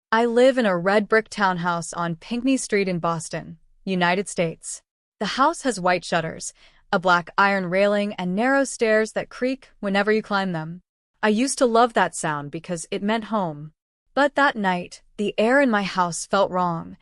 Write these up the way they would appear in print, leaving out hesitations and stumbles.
I live in a red brick townhouse on Pinckney Street in Boston, United States. The house has white shutters, a black iron railing, and narrow stairs that creak whenever you climb them. I used to love that sound because it meant home. But that night, the air in my house felt wrong.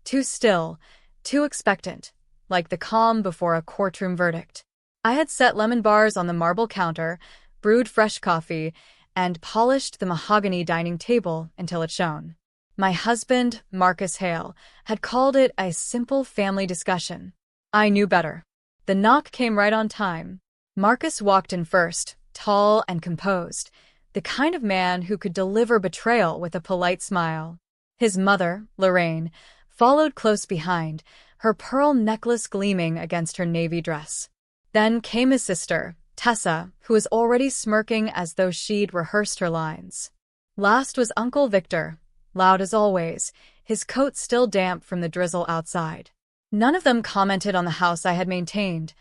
Too still, too expectant, like the calm before a courtroom verdict. I had set lemon bars on the marble counter, brewed fresh coffee, and polished the mahogany dining table until it shone. My husband, Marcus Hale, had called it a simple family discussion. I knew better. The knock came right on time. Marcus walked in first, tall and composed, the kind of man who could deliver betrayal with a polite smile. His mother, Lorraine, followed close behind, her pearl necklace gleaming against her navy dress. Then came his sister, Tessa, who was already smirking as though she'd rehearsed her lines. Last was Uncle Victor, loud as always, his coat still damp from the drizzle outside. None of them commented on the house I had maintained,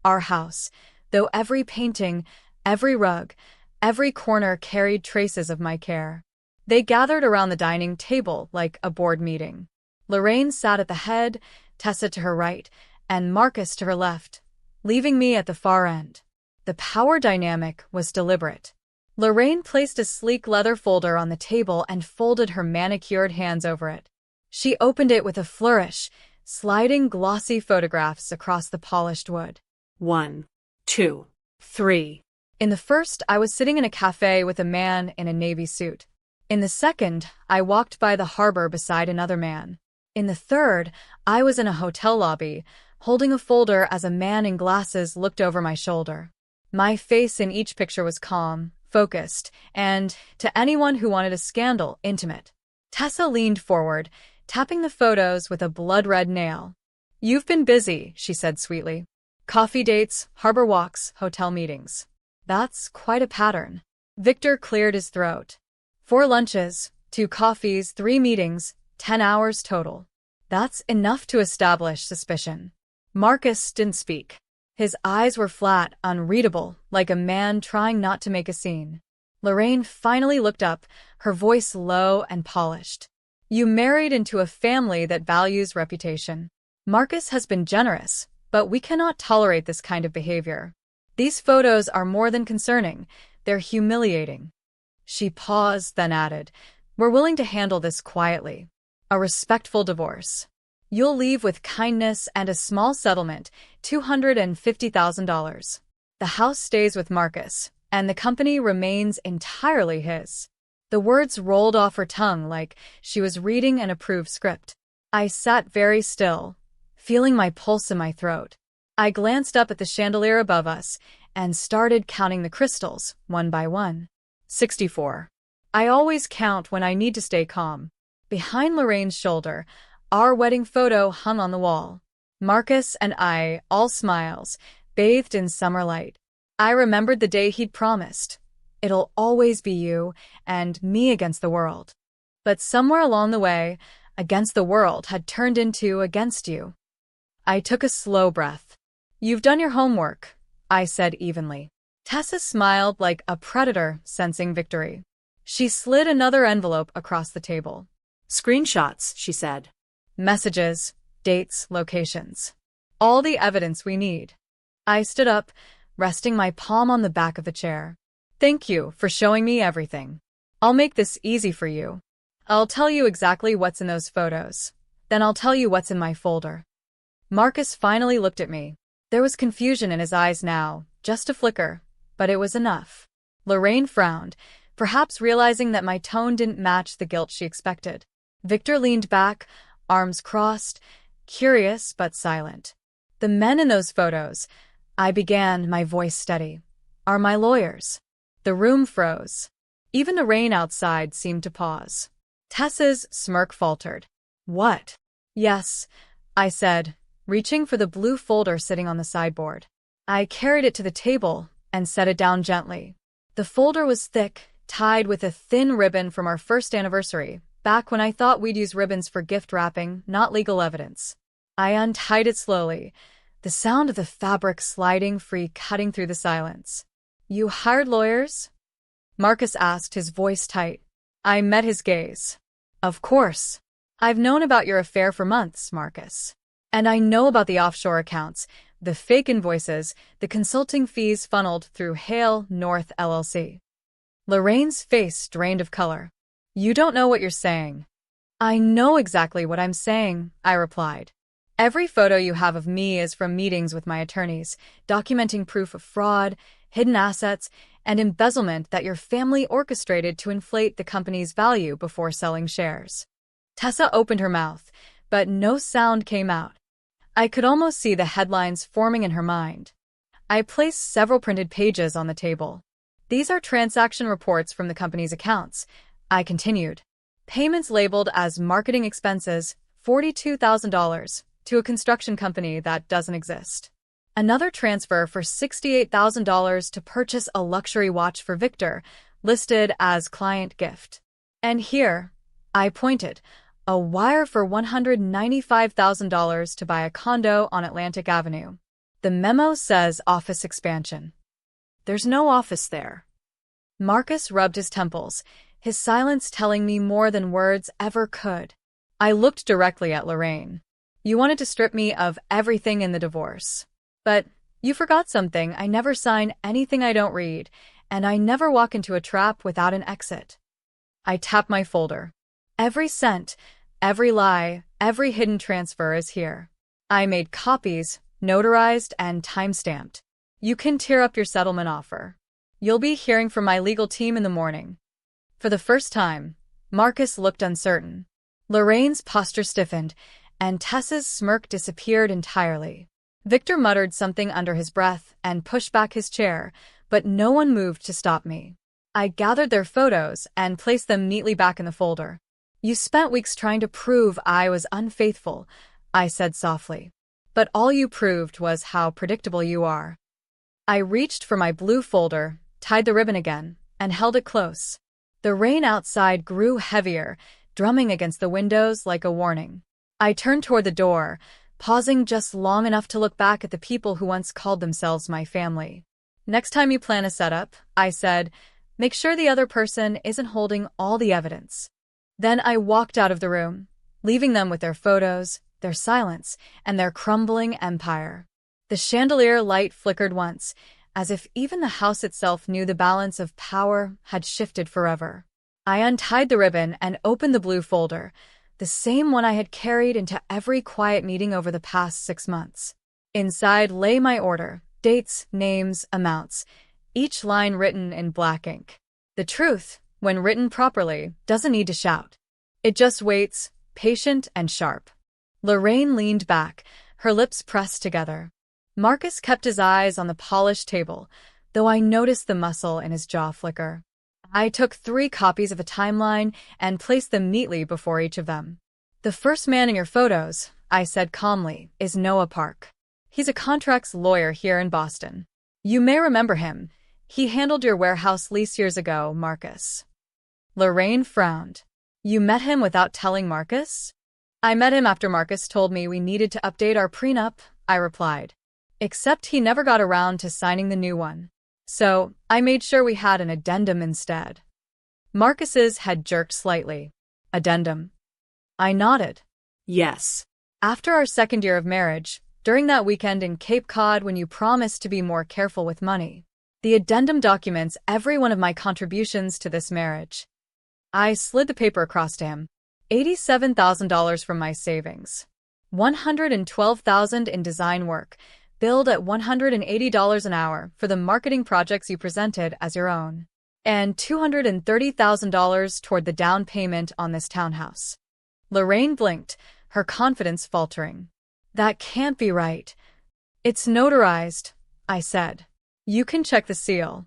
our house, though every painting, every rug, every corner carried traces of my care. They gathered around the dining table like a board meeting. Lorraine sat at the head, Tessa to her right, and Marcus to her left, leaving me at the far end. The power dynamic was deliberate. Lorraine placed a sleek leather folder on the table and folded her manicured hands over it. She opened it with a flourish, sliding glossy photographs across the polished wood. 1, 2, 3. In the first, I was sitting in a cafe with a man in a navy suit. In the second, I walked by the harbor beside another man. In the third, I was in a hotel lobby, holding a folder as a man in glasses looked over my shoulder. My face in each picture was calm, focused, and, to anyone who wanted a scandal, intimate. Tessa leaned forward, tapping the photos with a blood-red nail. "You've been busy," she said sweetly. "Coffee dates, harbor walks, hotel meetings. That's quite a pattern." Victor cleared his throat. 4 lunches, 2 coffees, 3 meetings, 10 hours total. That's enough to establish suspicion. Marcus didn't speak. His eyes were flat, unreadable, like a man trying not to make a scene. Lorraine finally looked up, her voice low and polished. "You married into a family that values reputation. Marcus has been generous, but we cannot tolerate this kind of behavior. These photos are more than concerning, they're humiliating." She paused, then added, "We're willing to handle this quietly. A respectful divorce. You'll leave with kindness and a small settlement, $250,000. The house stays with Marcus, and the company remains entirely his." The words rolled off her tongue like she was reading an approved script. I sat very still, feeling my pulse in my throat. I glanced up at the chandelier above us and started counting the crystals, one by one. 64. I always count when I need to stay calm. Behind Lorraine's shoulder, our wedding photo hung on the wall. Marcus and I, all smiles, bathed in summer light. I remembered the day he'd promised. "It'll always be you and me against the world." But somewhere along the way, against the world had turned into against you. I took a slow breath. "You've done your homework," I said evenly. Tessa smiled like a predator sensing victory. She slid another envelope across the table. "Screenshots," she said. "Messages, dates, locations. All the evidence we need." I stood up, resting my palm on the back of the chair. "Thank you for showing me everything. I'll make this easy for you. I'll tell you exactly what's in those photos. Then I'll tell you what's in my folder." Marcus finally looked at me. There was confusion in his eyes now, just a flicker, but it was enough. Lorraine frowned, perhaps realizing that my tone didn't match the guilt she expected. Victor leaned back, arms crossed, curious but silent. "The men in those photos," I began, my voice steady, "are my lawyers." The room froze. Even the rain outside seemed to pause. Tessa's smirk faltered. "What?" "Yes," I said, reaching for the blue folder sitting on the sideboard. I carried it to the table and set it down gently. The folder was thick, tied with a thin ribbon from our first anniversary, back when I thought we'd use ribbons for gift wrapping, not legal evidence. I untied it slowly, the sound of the fabric sliding free cutting through the silence. "You hired lawyers?" Marcus asked, his voice tight. I met his gaze. Of course. I've known about your affair for months, Marcus. And I know about the offshore accounts, the fake invoices, the consulting fees funneled through Hale North LLC. Lorraine's face drained of color. You don't know what you're saying. I know exactly what I'm saying, I replied. Every photo you have of me is from meetings with my attorneys, documenting proof of fraud, hidden assets, and embezzlement that your family orchestrated to inflate the company's value before selling shares. Tessa opened her mouth, but no sound came out. I could almost see the headlines forming in her mind. I placed several printed pages on the table. These are transaction reports from the company's accounts, I continued. Payments labeled as marketing expenses, $42,000, to a construction company that doesn't exist. Another transfer for $68,000 to purchase a luxury watch for Victor, listed as client gift. And here, I pointed, a wire for $195,000 to buy a condo on Atlantic Avenue. The memo says office expansion. There's no office there. Marcus rubbed his temples, his silence telling me more than words ever could. I looked directly at Lorraine. You wanted to strip me of everything in the divorce. But you forgot something. I never sign anything I don't read, and I never walk into a trap without an exit. I tapped my folder. Every cent, every lie, every hidden transfer is here. I made copies, notarized, and time-stamped. You can tear up your settlement offer. You'll be hearing from my legal team in the morning. For the first time, Marcus looked uncertain. Lorraine's posture stiffened, and Tessa's smirk disappeared entirely. Victor muttered something under his breath and pushed back his chair, but no one moved to stop me. I gathered their photos and placed them neatly back in the folder. You spent weeks trying to prove I was unfaithful, I said softly. But all you proved was how predictable you are. I reached for my blue folder, tied the ribbon again, and held it close. The rain outside grew heavier, drumming against the windows like a warning. I turned toward the door, pausing just long enough to look back at the people who once called themselves my family. Next time you plan a setup, I said, make sure the other person isn't holding all the evidence. Then I walked out of the room, leaving them with their photos, their silence, and their crumbling empire. The chandelier light flickered once, as if even the house itself knew the balance of power had shifted forever. I untied the ribbon and opened the blue folder, the same one I had carried into every quiet meeting over the past 6 months. Inside lay my order, dates, names, amounts, each line written in black ink. The truth, when written properly, doesn't need to shout. It just waits, patient and sharp. Lorraine leaned back, her lips pressed together. Marcus kept his eyes on the polished table, though I noticed the muscle in his jaw flicker. I took 3 copies of a timeline and placed them neatly before each of them. The first man in your photos, I said calmly, is Noah Park. He's a contracts lawyer here in Boston. You may remember him. He handled your warehouse lease years ago, Marcus. Lorraine frowned. You met him without telling Marcus? I met him after Marcus told me we needed to update our prenup, I replied. Except he never got around to signing the new one. So, I made sure we had an addendum instead. Marcus's head jerked slightly. Addendum. I nodded. Yes. After our 2nd year of marriage, during that weekend in Cape Cod when you promised to be more careful with money, the addendum documents every one of my contributions to this marriage. I slid the paper across to him. $87,000 from my savings. $112,000 in design work, billed at $180 an hour for the marketing projects you presented as your own. And $230,000 toward the down payment on this townhouse. Lorraine blinked, her confidence faltering. That can't be right. It's notarized, I said. You can check the seal.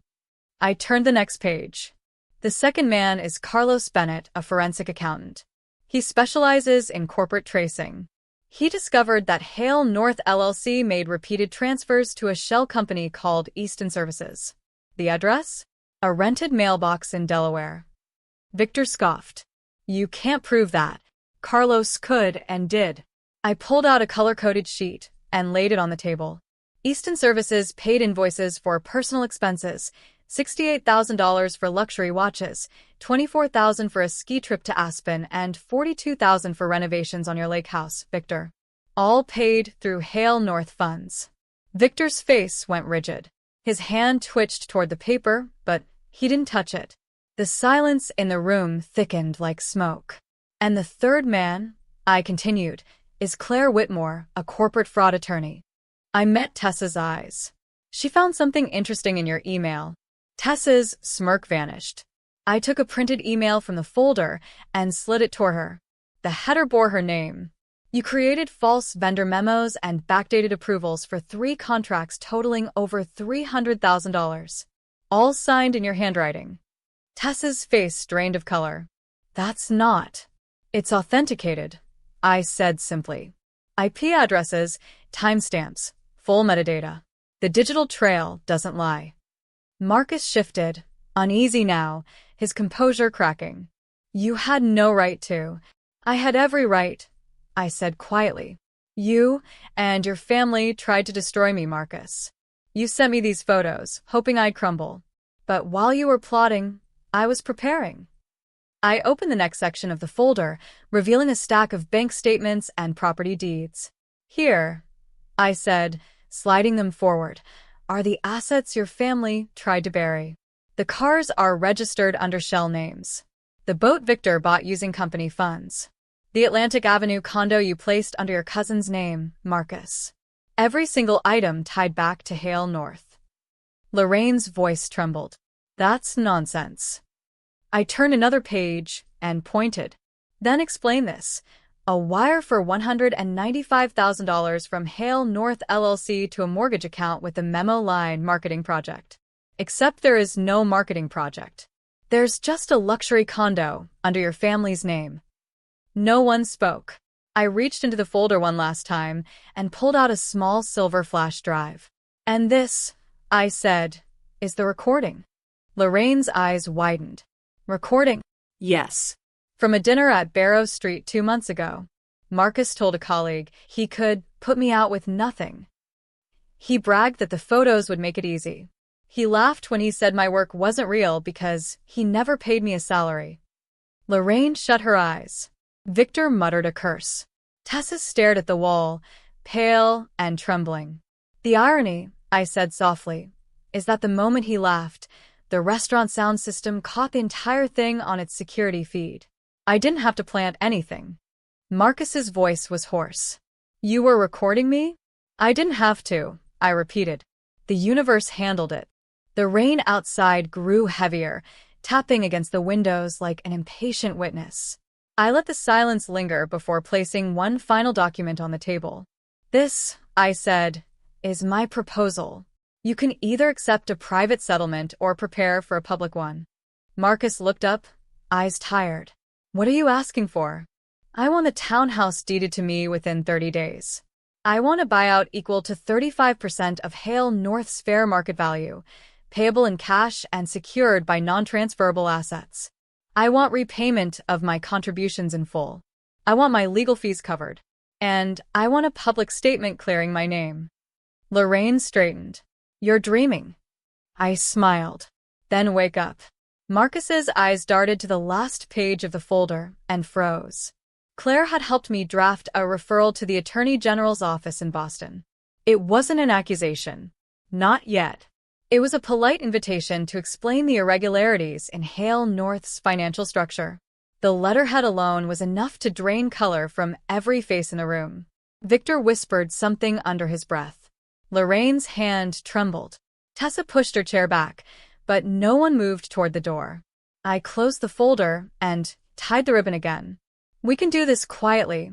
I turned the next page. The second man is Carlos Bennett, a forensic accountant. He specializes in corporate tracing. He discovered that Hale North LLC made repeated transfers to a shell company called Easton Services. The address? A rented mailbox in Delaware. Victor scoffed. You can't prove that. Carlos could and did. I pulled out a color-coded sheet and laid it on the table. Easton Services paid invoices for personal expenses, $68,000 for luxury watches, $24,000 for a ski trip to Aspen, and $42,000 for renovations on your lake house, Victor. All paid through Hale North funds. Victor's face went rigid. His hand twitched toward the paper, but he didn't touch it. The silence in the room thickened like smoke. And the third man, I continued, is Claire Whitmore, a corporate fraud attorney. I met Tessa's eyes. She found something interesting in your email. Tessa's smirk vanished. I took a printed email from the folder and slid it toward her. The header bore her name. You created false vendor memos and backdated approvals for 3 contracts totaling over $300,000. All signed in your handwriting. Tessa's face drained of color. That's not. It's authenticated, I said simply. IP addresses, timestamps, full metadata. The digital trail doesn't lie. Marcus shifted, uneasy now, his composure cracking. You had no right to. I had every right, I said quietly. You and your family tried to destroy me, Marcus. You sent me these photos, hoping I'd crumble. But while you were plotting, I was preparing. I opened the next section of the folder, revealing a stack of bank statements and property deeds. Here, I said, sliding them forward, are the assets your family tried to bury. The cars are registered under shell names. The boat Victor bought using company funds. The Atlantic Avenue condo you placed under your cousin's name, Marcus. Every single item tied back to Hale North. Lorraine's voice trembled. That's nonsense. I turned another page and pointed. Then explain this. A wire for $195,000 from Hale North LLC to a mortgage account with the memo line marketing project. Except there is no marketing project. There's just a luxury condo under your family's name. No one spoke. I reached into the folder one last time and pulled out a small silver flash drive. And this, I said, is the recording. Lorraine's eyes widened. Recording? Yes. From a dinner at Barrow Street 2 months ago. Marcus told a colleague he could put me out with nothing. He bragged that the photos would make it easy. He laughed when he said my work wasn't real because he never paid me a salary. Lorraine shut her eyes. Victor muttered a curse. Tessa stared at the wall, pale and trembling. The irony, I said softly, is that the moment he laughed, the restaurant sound system caught the entire thing on its security feed. I didn't have to plant anything. Marcus's voice was hoarse. You were recording me? I didn't have to, I repeated. The universe handled it. The rain outside grew heavier, tapping against the windows like an impatient witness. I let the silence linger before placing one final document on the table. This, I said, is my proposal. You can either accept a private settlement or prepare for a public one. Marcus looked up, eyes tired. What are you asking for? I want the townhouse deeded to me within 30 days. I want a buyout equal to 35% of Hale North's fair market value, payable in cash and secured by non-transferable assets. I want repayment of my contributions in full. I want my legal fees covered. And I want a public statement clearing my name. Lorraine straightened. You're dreaming. I smiled. Then wake up. Marcus's eyes darted to the last page of the folder and froze. Claire had helped me draft a referral to the Attorney General's office in Boston. It wasn't an accusation. Not yet. It was a polite invitation to explain the irregularities in Hale North's financial structure. The letterhead alone was enough to drain color from every face in the room. Victor whispered something under his breath. Lorraine's hand trembled. Tessa pushed her chair back, but no one moved toward the door. I closed the folder and tied the ribbon again. We can do this quietly,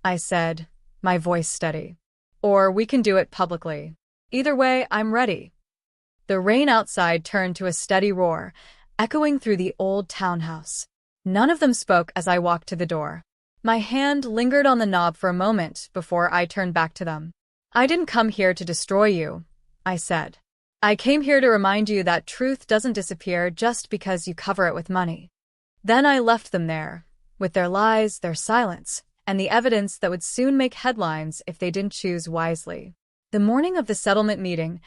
I said, my voice steady. Or we can do it publicly. Either way, I'm ready. The rain outside turned to a steady roar, echoing through the old townhouse. None of them spoke as I walked to the door. My hand lingered on the knob for a moment before I turned back to them. I didn't come here to destroy you, I said. I came here to remind you that truth doesn't disappear just because you cover it with money. Then I left them there, with their lies, their silence, and the evidence that would soon make headlines if they didn't choose wisely. The morning of the settlement meeting,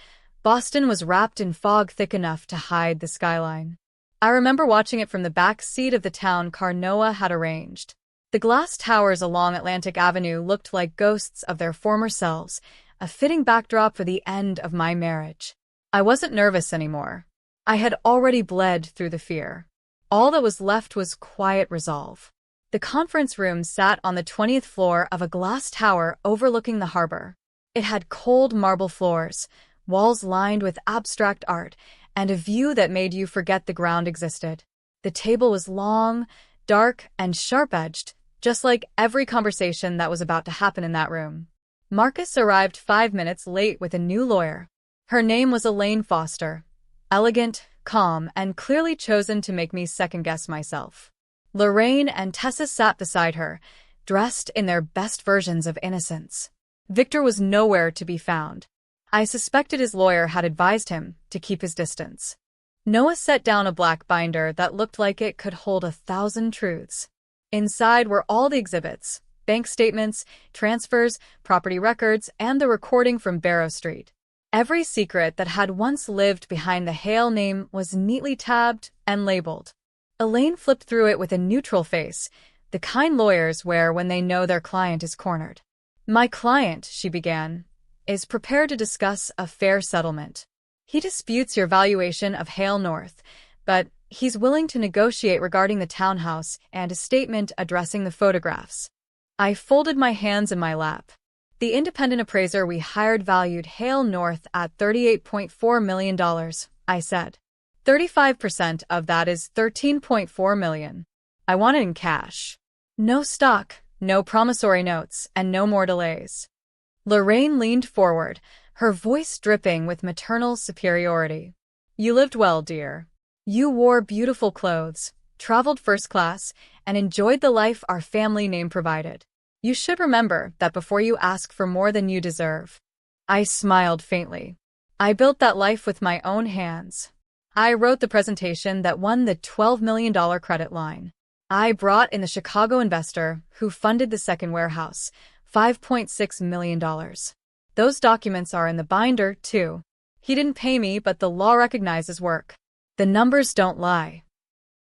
Boston was wrapped in fog thick enough to hide the skyline. I remember watching it from the back seat of the town car Noah had arranged. The glass towers along Atlantic Avenue looked like ghosts of their former selves, a fitting backdrop for the end of my marriage. I wasn't nervous anymore. I had already bled through the fear. All that was left was quiet resolve. The conference room sat on the 20th floor of a glass tower overlooking the harbor. It had cold marble floors, walls lined with abstract art, and a view that made you forget the ground existed. The table was long, dark, and sharp-edged, just like every conversation that was about to happen in that room. Marcus arrived 5 minutes late with a new lawyer. Her name was Elaine Foster. Elegant, calm, and clearly chosen to make me second-guess myself. Lorraine and Tessa sat beside her, dressed in their best versions of innocence. Victor was nowhere to be found. I suspected his lawyer had advised him to keep his distance. Noah set down a black binder that looked like it could hold 1,000 truths. Inside were all the exhibits, bank statements, transfers, property records, and the recording from Barrow Street. Every secret that had once lived behind the Hale name was neatly tabbed and labeled. Elaine flipped through it with a neutral face, the kind lawyers wear when they know their client is cornered. "My client," she began, "is prepared to discuss a fair settlement. He disputes your valuation of Hale North, but he's willing to negotiate regarding the townhouse and a statement addressing the photographs." I folded my hands in my lap. The independent appraiser we hired valued Hale North at $38.4 million, I said. 35% of that is $13.4 million. I want it in cash. No stock, no promissory notes, and no more delays. Lorraine leaned forward, her voice dripping with maternal superiority. "You lived well, dear. You wore beautiful clothes, traveled first class, and enjoyed the life our family name provided. You should remember that before you ask for more than you deserve." I smiled faintly. I built that life with my own hands. I wrote the presentation that won the $12 million credit line. I brought in the Chicago investor who funded the second warehouse, $5.6 million. Those documents are in the binder, too. He didn't pay me, but the law recognizes work. The numbers don't lie.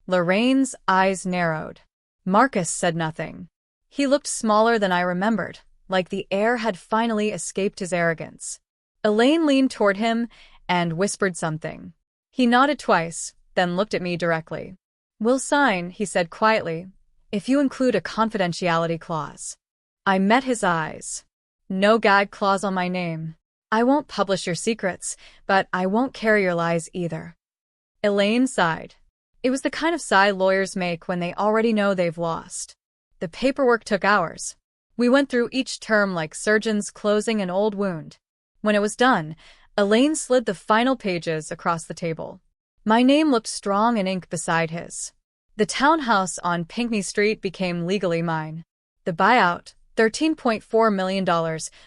Lorraine's eyes narrowed. Marcus said nothing. He looked smaller than I remembered, like the air had finally escaped his arrogance. Elaine leaned toward him and whispered something. He nodded twice, then looked at me directly. "We'll sign," he said quietly, "if you include a confidentiality clause." I met his eyes. "No gag clause on my name. I won't publish your secrets, but I won't carry your lies either." Elaine sighed. It was the kind of sigh lawyers make when they already know they've lost. The paperwork took hours. We went through each term like surgeons closing an old wound. When it was done, Elaine slid the final pages across the table. My name looked strong in ink beside his. The townhouse on Pinckney Street became legally mine. The buyout, $13.4 million,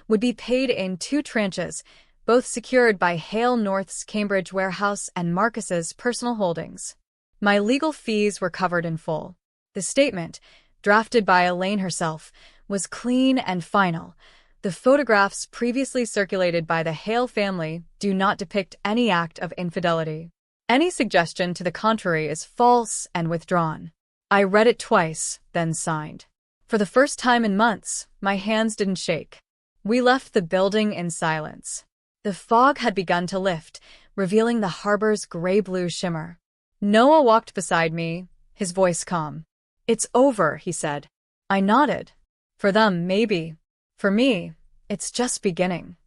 would be paid in 2 tranches, both secured by Hale North's Cambridge warehouse and Marcus's personal holdings. My legal fees were covered in full. The statement, drafted by Elaine herself, was clean and final. The photographs previously circulated by the Hale family do not depict any act of infidelity. Any suggestion to the contrary is false and withdrawn. I read it twice, then signed. For the first time in months, my hands didn't shake. We left the building in silence. The fog had begun to lift, revealing the harbor's gray-blue shimmer. Noah walked beside me, his voice calm. "It's over," he said. I nodded. For them, maybe. For me, it's just beginning.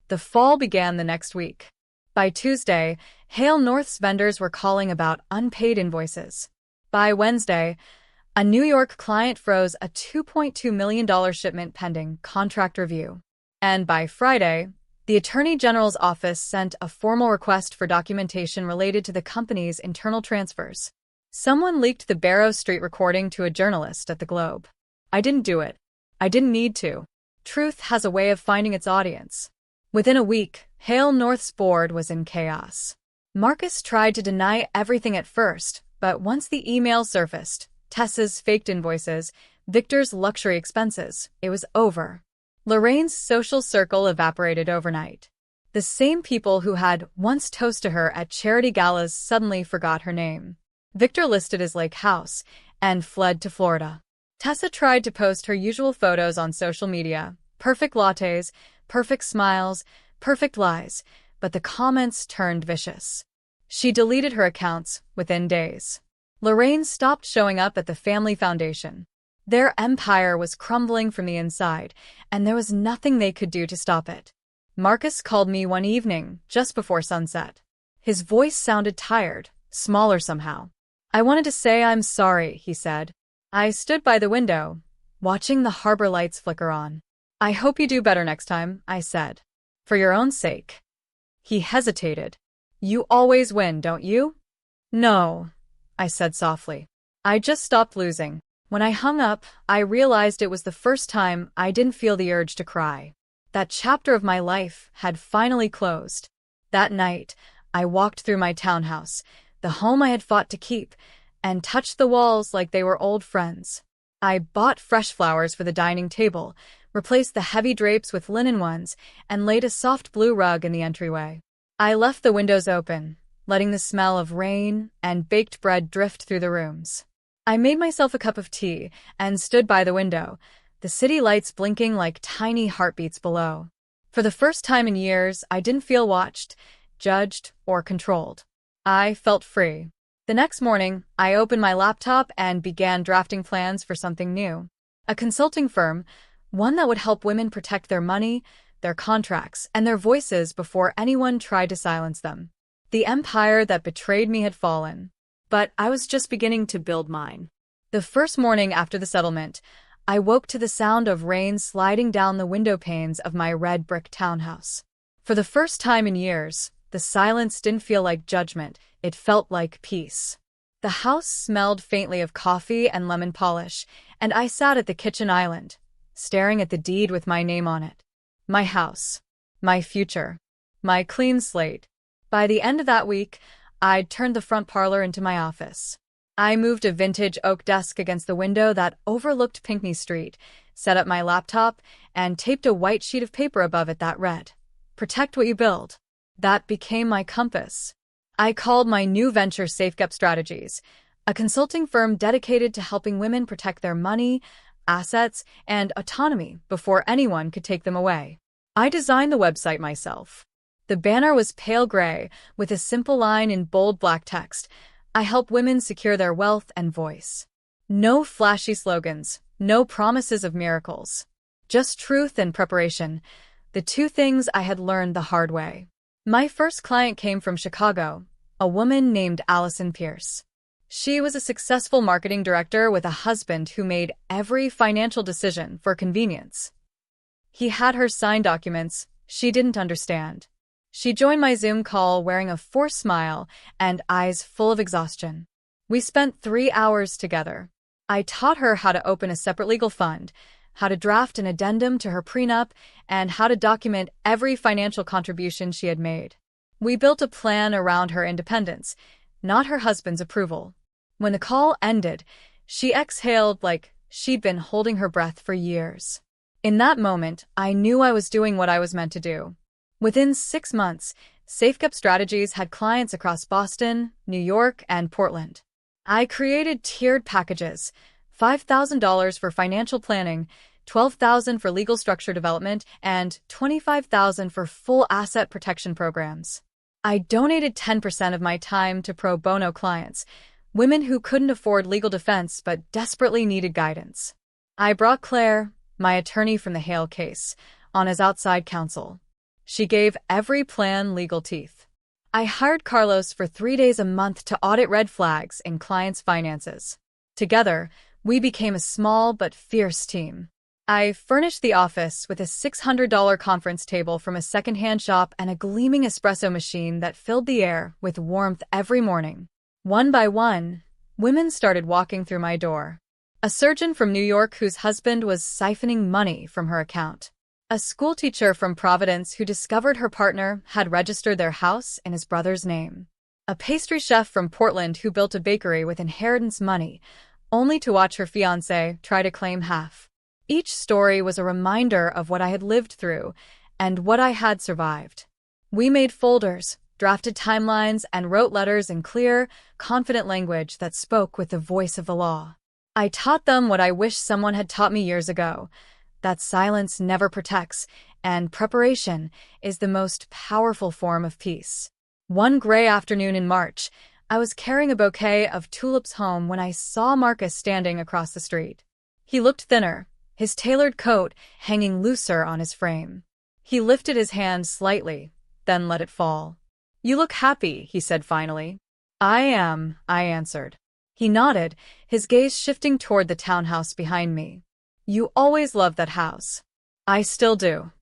The fall began the next week. By Tuesday, Hale North's vendors were calling about unpaid invoices. By Wednesday, a New York client froze a $2.2 million shipment pending contract review. And by Friday, the Attorney General's office sent a formal request for documentation related to the company's internal transfers. Someone leaked the Barrow Street recording to a journalist at the Globe. I didn't do it. I didn't need to. Truth has a way of finding its audience. Within a week, Hale North's board was in chaos. Marcus tried to deny everything at first, but once the email surfaced, Tessa's faked invoices, Victor's luxury expenses, it was over. Lorraine's social circle evaporated overnight. The same people who had once toasted her at charity galas suddenly forgot her name. Victor listed his lake house and fled to Florida. Tessa tried to post her usual photos on social media. Perfect lattes, perfect smiles, perfect lies, but the comments turned vicious. She deleted her accounts within days. Lorraine stopped showing up at the family foundation. Their empire was crumbling from the inside, and there was nothing they could do to stop it. Marcus called me one evening, just before sunset. His voice sounded tired, smaller somehow. "I wanted to say I'm sorry," he said. I stood by the window, watching the harbor lights flicker on. "I hope you do better next time," I said. "For your own sake." He hesitated. "You always win, don't you?" "No," I said softly. "I just stopped losing." When I hung up, I realized it was the first time I didn't feel the urge to cry. That chapter of my life had finally closed. That night, I walked through my townhouse, the home I had fought to keep, and touched the walls like they were old friends. I bought fresh flowers for the dining table, replaced the heavy drapes with linen ones, and laid a soft blue rug in the entryway. I left the windows open, letting the smell of rain and baked bread drift through the rooms. I made myself a cup of tea and stood by the window, the city lights blinking like tiny heartbeats below. For the first time in years, I didn't feel watched, judged, or controlled. I felt free. The next morning, I opened my laptop and began drafting plans for something new. A consulting firm, one that would help women protect their money, their contracts, and their voices before anyone tried to silence them. The empire that betrayed me had fallen. But I was just beginning to build mine. The first morning after the settlement, I woke to the sound of rain sliding down the window panes of my red brick townhouse. For the first time in years, the silence didn't feel like judgment, it felt like peace. The house smelled faintly of coffee and lemon polish, and I sat at the kitchen island, staring at the deed with my name on it. My house. My future. My clean slate. By the end of that week, I'd turned the front parlor into my office. I moved a vintage oak desk against the window that overlooked Pinckney Street, set up my laptop, and taped a white sheet of paper above it that read, "Protect what you build." That became my compass. I called my new venture SafeGap Strategies, a consulting firm dedicated to helping women protect their money, assets, and autonomy before anyone could take them away. I designed the website myself. The banner was pale gray, with a simple line in bold black text. I help women secure their wealth and voice. No flashy slogans, no promises of miracles. Just truth and preparation, the two things I had learned the hard way. My first client came from Chicago, a woman named Allison Pierce. She was a successful marketing director with a husband who made every financial decision for convenience. He had her sign documents she didn't understand. She joined my Zoom call wearing a forced smile and eyes full of exhaustion. We spent 3 hours together. I taught her how to open a separate legal fund, how to draft an addendum to her prenup, and how to document every financial contribution she had made. We built a plan around her independence, not her husband's approval. When the call ended, she exhaled like she'd been holding her breath for years. In that moment, I knew I was doing what I was meant to do. Within 6 months, SafeGap Strategies had clients across Boston, New York, and Portland. I created tiered packages, $5,000 for financial planning, $12,000 for legal structure development, and $25,000 for full asset protection programs. I donated 10% of my time to pro bono clients, women who couldn't afford legal defense but desperately needed guidance. I brought Claire, my attorney from the Hale case, on as outside counsel. She gave every plan legal teeth. I hired Carlos for 3 days a month to audit red flags in clients' finances. Together, we became a small but fierce team. I furnished the office with a $600 conference table from a secondhand shop and a gleaming espresso machine that filled the air with warmth every morning. One by one, women started walking through my door. A surgeon from New York whose husband was siphoning money from her account. A schoolteacher from Providence who discovered her partner had registered their house in his brother's name. A pastry chef from Portland who built a bakery with inheritance money, only to watch her fiancé try to claim half. Each story was a reminder of what I had lived through and what I had survived. We made folders, drafted timelines, and wrote letters in clear, confident language that spoke with the voice of the law. I taught them what I wish someone had taught me years ago, that silence never protects, and preparation is the most powerful form of peace. One gray afternoon in March, I was carrying a bouquet of tulips home when I saw Marcus standing across the street. He looked thinner, his tailored coat hanging looser on his frame. He lifted his hand slightly, then let it fall. "You look happy," he said finally. "I am," I answered. He nodded, his gaze shifting toward the townhouse behind me. "You always loved that house." "I still do."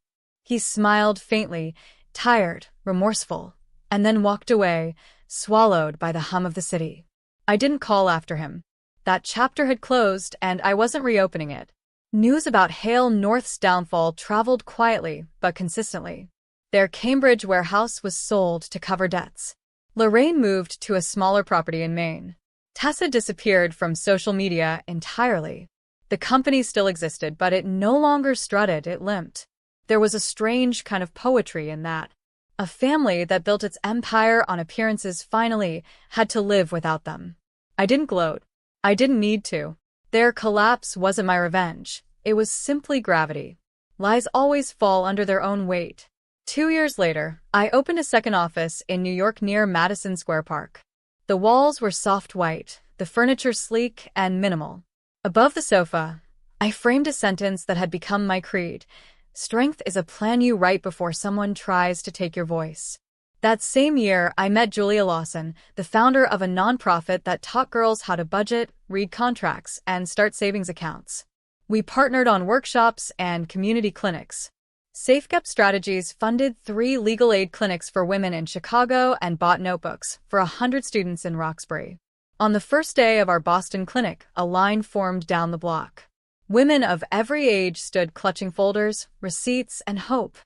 He smiled faintly, tired, remorseful, and then walked away, swallowed by the hum of the city. I didn't call after him. That chapter had closed, and I wasn't reopening it. News about Hale North's downfall traveled quietly but consistently. Their Cambridge warehouse was sold to cover debts. Lorraine moved to a smaller property in Maine. Tessa disappeared from social media entirely. The company still existed, but it no longer strutted, it limped. There was a strange kind of poetry in that. A family that built its empire on appearances finally had to live without them. I didn't gloat. I didn't need to. Their collapse wasn't my revenge. It was simply gravity. Lies always fall under their own weight. 2 years later, I opened a second office in New York near Madison Square Park. The walls were soft white, the furniture sleek and minimal. Above the sofa, I framed a sentence that had become my creed. Strength is a plan you write before someone tries to take your voice. That same year, I met Julia Lawson, the founder of a nonprofit that taught girls how to budget, read contracts, and start savings accounts. We partnered on workshops and community clinics. SafeGap Strategies funded 3 legal aid clinics for women in Chicago and bought notebooks for 100 students in Roxbury. On the first day of our Boston clinic, a line formed down the block. Women of every age stood clutching folders, receipts, and hope.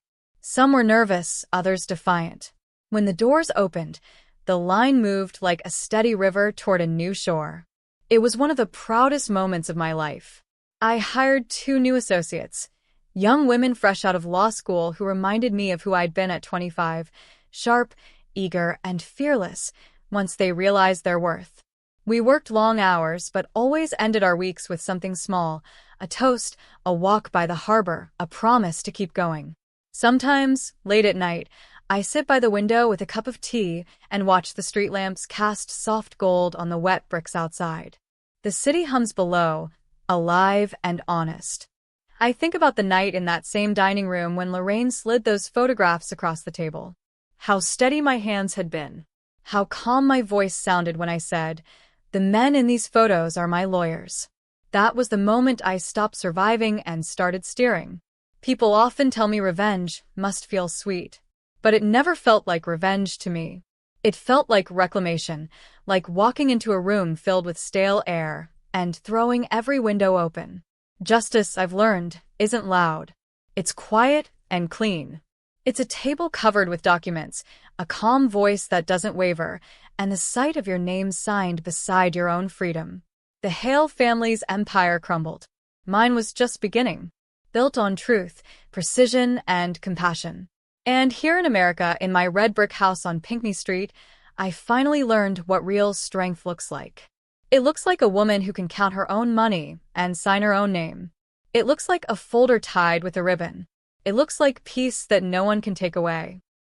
Some were nervous, others defiant. When the doors opened, the line moved like a steady river toward a new shore. It was one of the proudest moments of my life. I hired 2 new associates, young women fresh out of law school who reminded me of who I'd been at 25, sharp, eager, and fearless once they realized their worth. We worked long hours, but always ended our weeks with something small, a toast, a walk by the harbor, a promise to keep going. Sometimes, late at night, I sit by the window with a cup of tea and watch the street lamps cast soft gold on the wet bricks outside. The city hums below, alive and honest. I think about the night in that same dining room when Lorraine slid those photographs across the table. How steady my hands had been. How calm my voice sounded when I said, "The men in these photos are my lawyers." That was the moment I stopped surviving and started steering. People often tell me revenge must feel sweet. But it never felt like revenge to me. It felt like reclamation, like walking into a room filled with stale air and throwing every window open. Justice, I've learned, isn't loud. It's quiet and clean. It's a table covered with documents, a calm voice that doesn't waver, and the sight of your name signed beside your own freedom. The Hale family's empire crumbled. Mine was just beginning, built on truth, precision, and compassion. And here in America, in my red brick house on Pinckney Street, I finally learned what real strength looks like. It looks like a woman who can count her own money and sign her own name. It looks like a folder tied with a ribbon. It looks like peace that no one can take away.